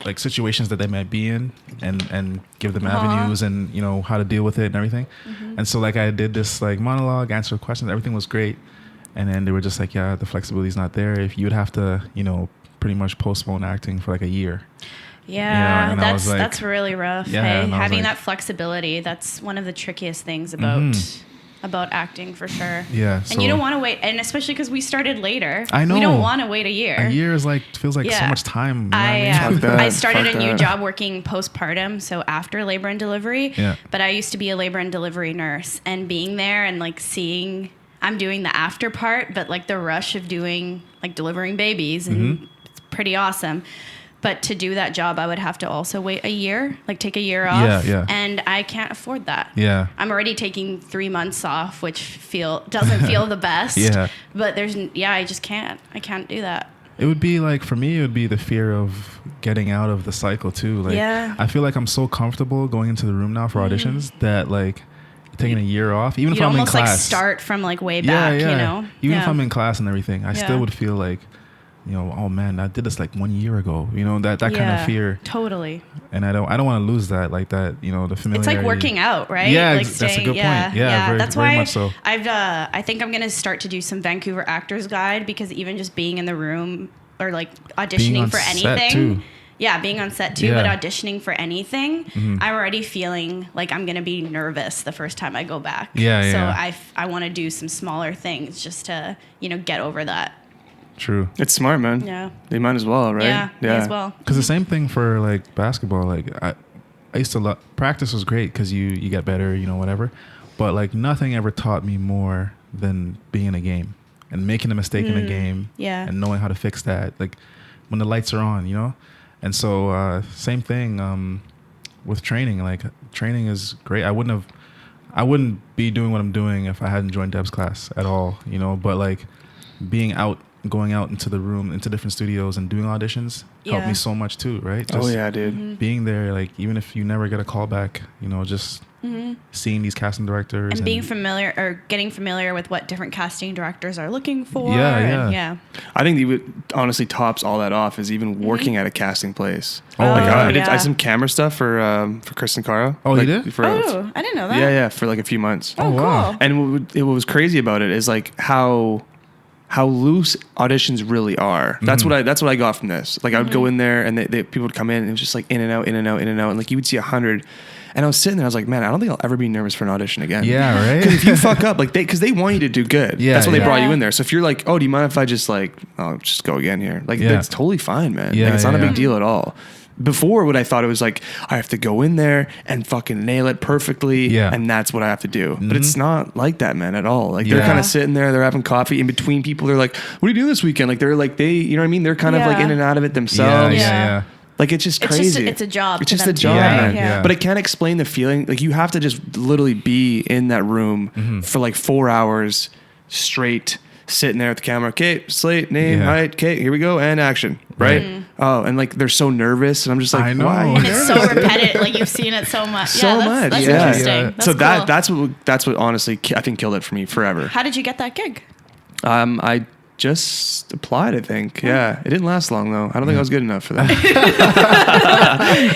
like situations that they might be in, and give them avenues and you know how to deal with it and everything. And so like I did this like monologue, answered questions, everything was great, and then they were just like, yeah, the flexibility is not there. If you would have to, you know, pretty much postpone acting for like a year. Yeah, you know, that's really rough. Yeah, hey, having that flexibility, that's one of the trickiest things about acting for sure. Yeah. And you don't want to wait, and especially because we started later. I know. We don't want to wait a year. A year is like feels like so much time. You know what I mean? I started a new job working postpartum, so after labor and delivery. Yeah. But I used to be a labor and delivery nurse, and being there and like seeing, I'm doing the after part, but like the rush of doing like delivering babies, and it's pretty awesome. But to do that job, I would have to also wait a year, like take a year off. Yeah. And I can't afford that. Yeah. I'm already taking 3 months off, which doesn't feel the best. Yeah. But I just can't. I can't do that. It would be like, for me, it would be the fear of getting out of the cycle too. Like, I feel like I'm so comfortable going into the room now for auditions that like taking a year off, even if I'm in class. You'd almost like start from like way back, you know? Even if I'm in class and everything, I still would feel like, you know, oh man, I did this like 1 year ago. You know, that kind of fear. Totally. And I don't want to lose that, like that. You know, the familiarity. It's like working out, right? Yeah, like that's a good point. Yeah, very, that's very why much so. I think I'm gonna start to do some Vancouver Actors Guide, because even just being in the room or like auditioning for anything. Yeah, being on set too, but auditioning for anything, I'm already feeling like I'm gonna be nervous the first time I go back. So I want to do some smaller things just to, you know, get over that. True. It's smart, man. Yeah. You might as well, right? Yeah. Might as well. Because the same thing for like basketball. Like I used to practice was great because you get better, you know, whatever. But like nothing ever taught me more than being in a game and making a mistake in a game. Yeah. And knowing how to fix that. Like when the lights are on, you know. And so same thing with training. Like training is great. I wouldn't be doing what I'm doing if I hadn't joined Deb's class at all, you know. But like going out into the room, into different studios and doing auditions helped me so much too, right? Just dude. Being there, like even if you never get a call back, you know, just seeing these casting directors and being familiar or getting familiar with what different casting directors are looking for. Yeah. I think what honestly tops all that off is even working at a casting place. I did some camera stuff for Kristen Caro. Oh, like, you did? I didn't know that. Yeah, for like a few months. Oh, wow. And what was crazy about it is like how loose auditions really are. That's what I got from this. Like I would go in there and people would come in and it was just like in and out. And like you would see 100. And I was sitting there, I was like, man, I don't think I'll ever be nervous for an audition again. Yeah, right? Because if you fuck up, like because they want you to do good. Yeah, that's why they brought you in there. So if you're like, oh, do you mind if I just like, I'll just go again here? Like that's totally fine, man. Yeah, like, it's not a big deal at all. Before, what I thought it was like, I have to go in there and fucking nail it perfectly, and that's what I have to do. But it's not like that, man, at all. Like they're kind of sitting there, they're having coffee in between people. They're like, "What are you doing this weekend?" Like they're like you know what I mean? They're kind of like in and out of it themselves. Yeah. Like, it's just crazy. It's a job. It's to just them a job, too, right? man. Yeah. But it can't explain the feeling. Like, you have to just literally be in that room for like 4 hours straight, sitting there with the camera. Okay, slate, name, height. Okay, here we go, and action. Right? Oh, and like they're so nervous, and I'm just like, I know. why? And it's so repetitive. Like, you've seen it so much. So much. That's Yeah. interesting. Yeah. That's So cool. that's what honestly I think killed it for me forever. How did you get that gig? I just applied, I think. Yeah. It didn't last long though. I don't think I was good enough for that.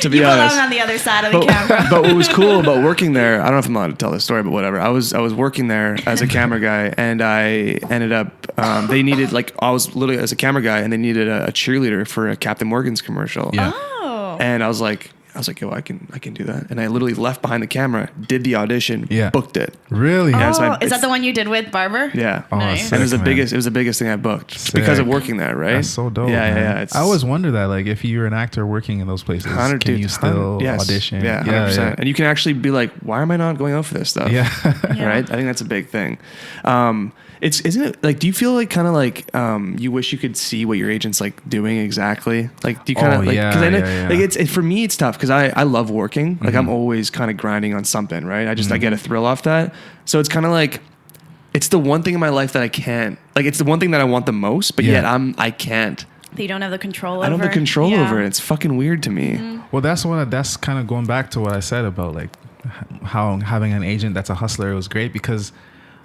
To be You honest. belong on the other side of the camera. But what was cool about working there, I don't know if I'm allowed to tell this story, but whatever. I was working there as a camera guy, and I ended up they needed, like, I was literally as a camera guy, and they needed a cheerleader for a Captain Morgan's commercial. Yeah. Oh. And I was like, yo, I can do that. And I literally left behind the camera, did the audition, Yeah. booked it. Really? Yeah, so Oh, is that the one you did with Barber? Yeah. Oh, Nice. sick, And it man. was the biggest thing I booked because of working there, right? That's so dope. Yeah, man. yeah. I always wonder that, like, if you're an actor working in those places, can you still audition? Yeah, 100%. Yeah. And you can actually be like, why am I not going out for this stuff? Yeah. Yeah. Right? I think that's a big thing. Isn't it like, do you feel like kind of like you wish you could see what your agent's like doing exactly? Like, do you kind of like, because I know, like, for me it's tough because I love working. Like, I'm always kind of grinding on something, right? I get a thrill off that. So it's kind of like, it's the one thing in my life that I can't, like, it's the one thing that I want the most, but yet I can't. That you don't have the control over. I don't have the control over it. It's fucking weird to me. Well, that's kind of going back to what I said about, like, how having an agent that's a hustler was great, because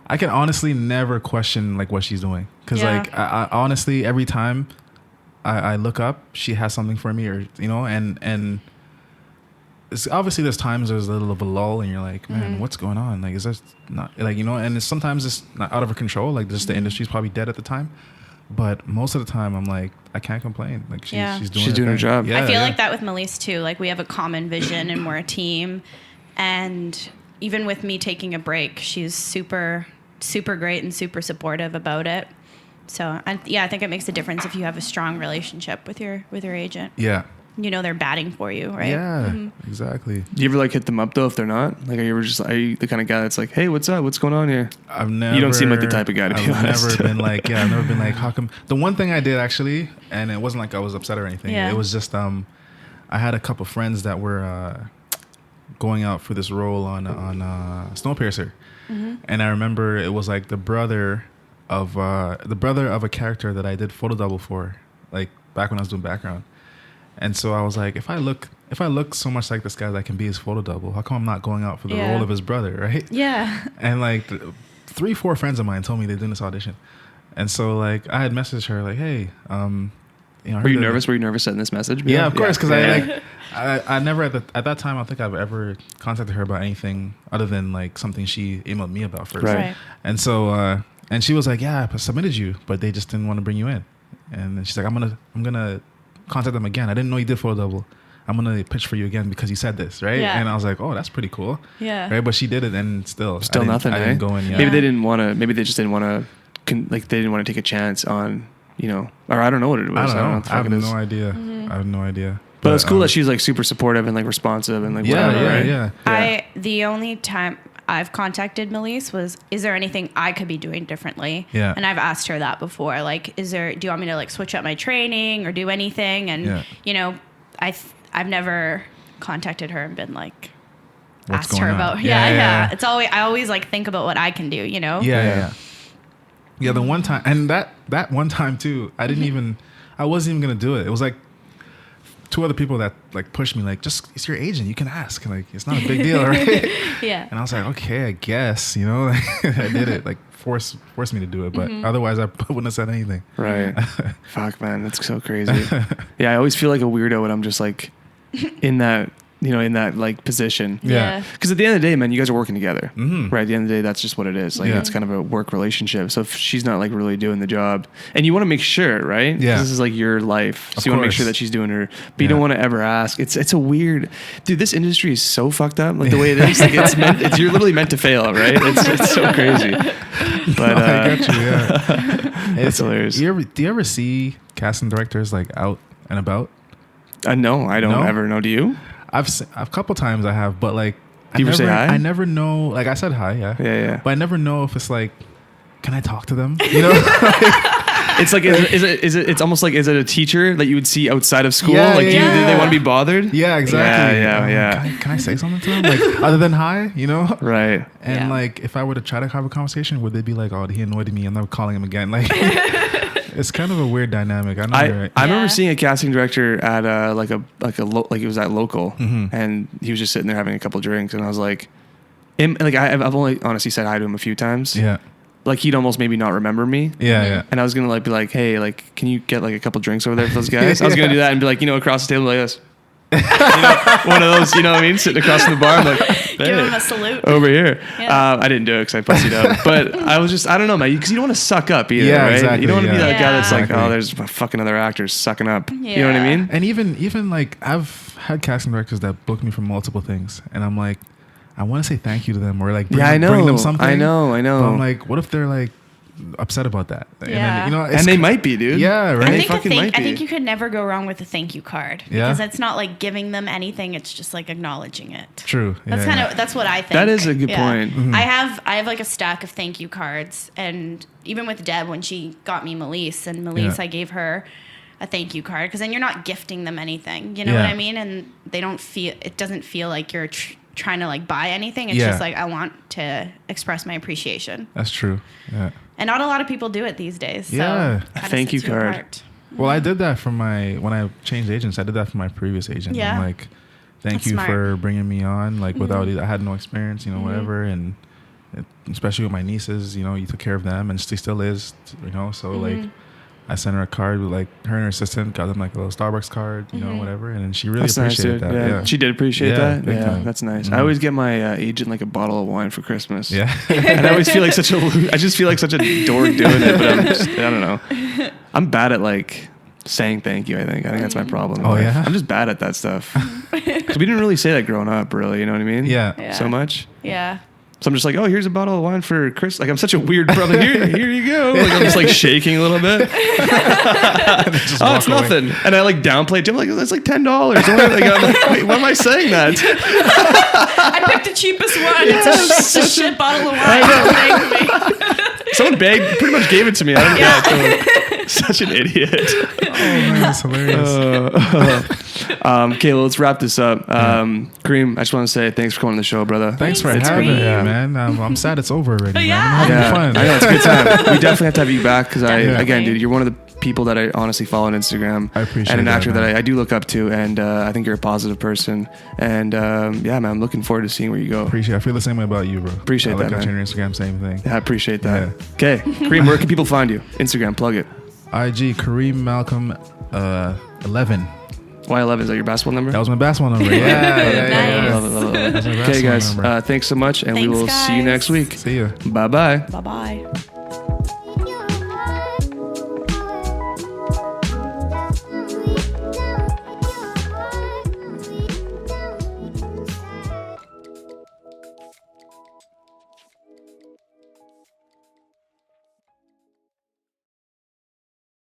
I can honestly never question, like, what she's doing. Because, like, I honestly, every time I look up, she has something for me, or, you know, and it's obviously there's times there's a little of a lull, and you're like, man, what's going on? Like, is this not, like, you know, and sometimes it's not out of her control. Like, just the industry's probably dead at the time. But most of the time, I'm like, I can't complain. Like, she's doing her job. Yeah, I feel like that with Melise too. Like, we have a common vision and we're a team. And even with me taking a break, she's super, super great and super supportive about it. So, I think it makes a difference if you have a strong relationship with your agent. Yeah. You know they're batting for you, right? Yeah, exactly. Do you ever like hit them up though if they're not? Like, are you the kind of guy that's like, hey, what's up? What's going on here? I've never. You don't seem like the type of guy to be honest. I've never been like, how come? The one thing I did actually, and it wasn't like I was upset or anything. Yeah. It was just I had a couple friends that were going out for this role on Snowpiercer, and I remember it was like the brother of a character that I did photo double for, like back when I was doing background. And so I was like, if I look so much like this guy that I can be his photo double, how come I'm not going out for the role of his brother, right? Yeah. And like 3-4 friends of mine told me they're doing this audition. And so like I had messaged her like, hey, you know, Were you nervous? Were you nervous sending this message? Yeah, of course, because I never at that time I don't think I've ever contacted her about anything other than like something she emailed me about first. Right. And so and she was like, yeah, I submitted you, but they just didn't want to bring you in. And then she's like, I'm gonna contact them again. I didn't know you did photo double. I'm gonna pitch for you again because you said this, right? Yeah. And I was like, oh, that's pretty cool. Yeah. Right, but she did it, and still nothing. I didn't go in. Maybe they didn't want to. Maybe they just didn't want to. Like, they didn't want to take a chance on, you know, or I don't know what it was. I don't know. what the I fuck have it is. no idea. I have no idea. But it's cool that she's like super supportive and like responsive and like whatever, right? Yeah. The only time I've contacted Melise was, is there anything I could be doing differently? Yeah. And I've asked her that before. Like, do you want me to like switch up my training or do anything? And, you know, I've never contacted her and been like, What's asked her going on? about, yeah. It's always, I always like think about what I can do, you know? Yeah. The one time, and that one time too, I wasn't even gonna do it. It was like 2 other people that like pushed me, like, just, it's your agent, you can ask, like, it's not a big deal, right? Yeah. And I was like, okay, I guess, you know, I did it, like forced me to do it, but otherwise I wouldn't have said anything. Right. Fuck, man, that's so crazy. Yeah, I always feel like a weirdo when I'm just like in that, you know, in that like position. Yeah. Because at the end of the day, man, you guys are working together, Mhm. right? At the end of the day, that's just what it is. Like, Yeah. it's kind of a work relationship. So if she's not like really doing the job, and you want to make sure, right? 'Cause Yeah. this is like your life, so Of you want to make course. sure that she's doing her. But you don't want to ever ask. It's a weird, dude. This industry is so fucked up. Like the way it is, like you're literally meant to fail, right? It's so crazy. But I get you. Yeah. That's hilarious. Do you ever see casting directors like out and about? No, I don't No? ever know. Do you? A couple times I have, but like, Do you ever say hi? I never know. Like I said hi, yeah. Yeah. But I never know if it's like, can I talk to them? You know, It's like, it's almost like, is it a teacher that you would see outside of school? Yeah, like, yeah. do they want to be bothered? Yeah, exactly. Yeah. Can I say something to them? Like, other than hi, you know? Right. And like, if I were to try to have a conversation, would they be like, "Oh, he annoyed me. I'm never calling him again." Like, it's kind of a weird dynamic. I remember seeing a casting director at it was at local, and he was just sitting there having a couple drinks, and I was like, I've only honestly said hi to him a few times. Yeah. Like he'd almost maybe not remember me. Yeah. And I was gonna be like, hey, like, can you get like a couple drinks over there for those guys? I was gonna do that and be like, across the table like this. One of those, you know what I mean? Sitting across from the bar, I'm like, hey, give him a salute over here. Yeah. I didn't do it because I pussied out. But I was just, I don't know, man, because you don't want to suck up either, Yeah, right? exactly, You don't want to be that guy that's Exactly. like, oh, there's fucking other actors sucking up. You know what I mean? And even like, I've had casting directors that book me for multiple things, and I'm like, I want to say thank you to them or like bring them something. I know. But I'm like, what if they're like upset about that? Yeah. And then, and they might be, dude. Yeah, right. I think you could never go wrong with a thank you card because it's not like giving them anything. It's just like acknowledging it. True. That's what I think. That is a good point. Mm-hmm. I have like a stack of thank you cards, and even with Deb when she got me Melise, I gave her a thank you card because then you're not gifting them anything. You know what I mean? And it doesn't feel like you're trying to like buy anything. It's just like, I want to express my appreciation. That's true. Yeah. And not a lot of people do it these days. Yeah. So thank you card. Well, I did that when I changed agents. I did that for my previous agent. Yeah. I'm like, thank That's you smart. for bringing me on. Like without it, I had no experience, whatever. And especially with my nieces, you took care of them, and she still is, So like, I sent her a card with like her and her assistant got them like a little Starbucks card, whatever, and she really appreciated that. Yeah. She did appreciate that. big Yeah, time. that's nice. I always get my agent like a bottle of wine for Christmas. Yeah. And I always feel like such a dork doing it, but I don't know. I'm bad at like saying thank you. I think that's my problem. Oh, yeah? I'm just bad at that stuff. Because we didn't really say that growing up, really. You know what I mean? Yeah. So much. Yeah. So I'm just like, oh, here's a bottle of wine for Chris. Like, I'm such a weird brother. Here you go. Like, I'm just like shaking a little bit. Oh, it's nothing. And I like downplay it. I'm like, that's like $10. Like, I'm like, wait, why am I saying that? I picked the cheapest one. It's a shit bottle of wine. Someone pretty much gave it to me. I don't know. Such an idiot. Oh man, that's hilarious. Okay, well, let's wrap this up. Kareem, I just want to say thanks for coming on the show, brother. Thanks for Thanks, having me, Kareem. man. I'm sad it's over already. Yeah. Man. I'm having fun. I know, it's a good time. We definitely have to have you back because Definitely. again, dude, you're one of the people that I honestly follow on Instagram. I appreciate and an that, actor man. that I do look up to, and I think you're a positive person. And yeah, man, I'm looking forward to seeing where you go. Appreciate. I feel the same way about you, bro. Appreciate I like that, watching man. your Instagram, same thing. Yeah, I appreciate that. Yeah. Okay, Kareem, where can people find you? Instagram, plug it. IG Kareem Malcom 11. Why 11? Is that your basketball number? That was my basketball number. Yeah. Love it. That's my Okay, basketball guys, number. thanks so much, and we Thanks, will see you guys. next week. See ya. Bye-bye. Bye-bye.